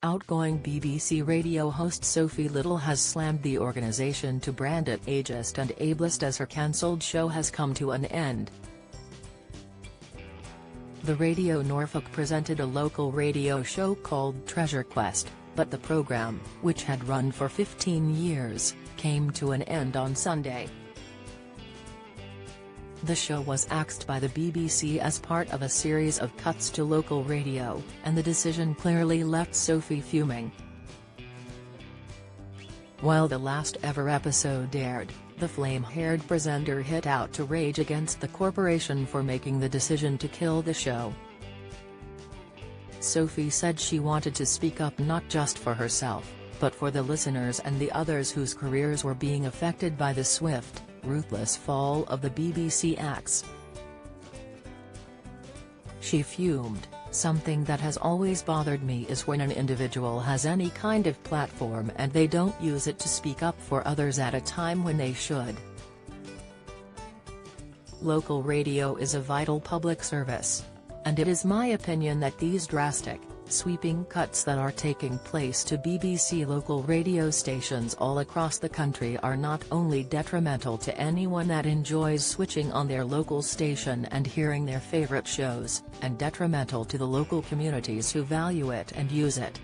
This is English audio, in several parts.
Outgoing BBC radio host Sophie Little has slammed the organisation to brand it ageist and ableist as her cancelled show has come to an end. The Radio Norfolk presented a local radio show called Treasure Quest, but the programme, which had run for 15 years, came to an end on Sunday. The show was axed by the BBC as part of a series of cuts to local radio, and the decision clearly left Sophie fuming. While the last ever episode aired, the flame-haired presenter hit out to rage against the corporation for making the decision to kill the show. Sophie said she wanted to speak up not just for herself, but for the listeners and the others whose careers were being affected by the swift, ruthless fall of the BBC axe. She fumed, "Something that has always bothered me is when an individual has any kind of platform and they don't use it to speak up for others at a time when they should. Local radio is a vital public service. And it is my opinion that these drastic, sweeping cuts that are taking place to BBC local radio stations all across the country are not only detrimental to anyone that enjoys switching on their local station and hearing their favourite shows, and detrimental to the local communities who value it and use it.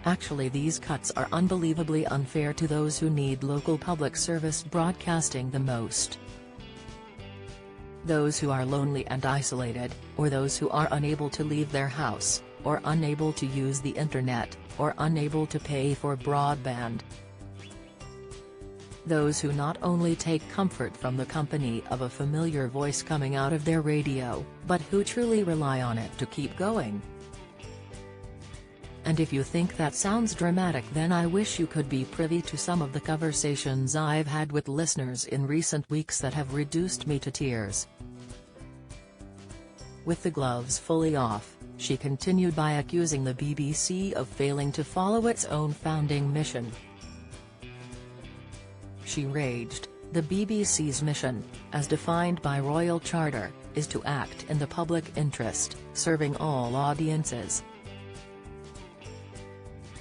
Actually, these cuts are unbelievably unfair to those who need local public service broadcasting the most. Those who are lonely and isolated, or those who are unable to leave their house, or unable to use the internet, or unable to pay for broadband. Those who not only take comfort from the company of a familiar voice coming out of their radio, but who truly rely on it to keep going. And if you think that sounds dramatic, then I wish you could be privy to some of the conversations I've had with listeners in recent weeks that have reduced me to tears." With the gloves fully off, she continued by accusing the BBC of failing to follow its own founding mission. She raged, "The BBC's mission, as defined by Royal Charter, is to act in the public interest, serving all audiences.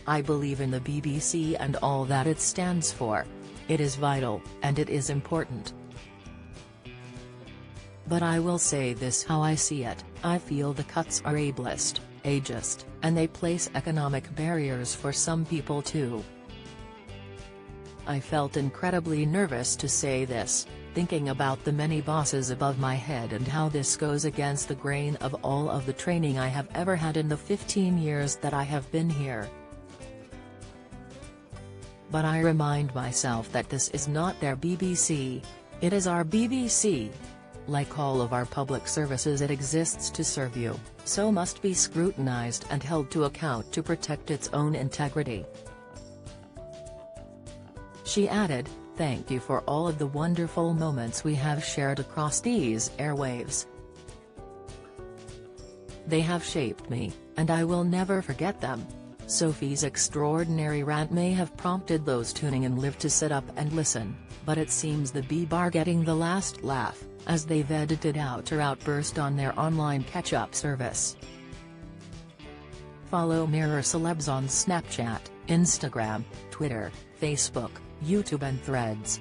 I believe in the BBC and all that it stands for. It is vital, and it is important. But I will say this how I see it, I feel the cuts are ableist, ageist, and they place economic barriers for some people too. I felt incredibly nervous to say this, thinking about the many bosses above my head and how this goes against the grain of all of the training I have ever had in the 15 years that I have been here. But I remind myself that this is not their BBC, it is our BBC. Like all of our public services, it exists to serve you, so must be scrutinized and held to account to protect its own integrity." She added, "Thank you for all of the wonderful moments we have shared across these airwaves. They have shaped me, and I will never forget them." Sophie's extraordinary rant may have prompted those tuning in live to sit up and listen, but it seems the B bar getting the last laugh, as they've edited out her outburst on their online catch-up service. Follow Mirror Celebs on Snapchat, Instagram, Twitter, Facebook, YouTube and Threads.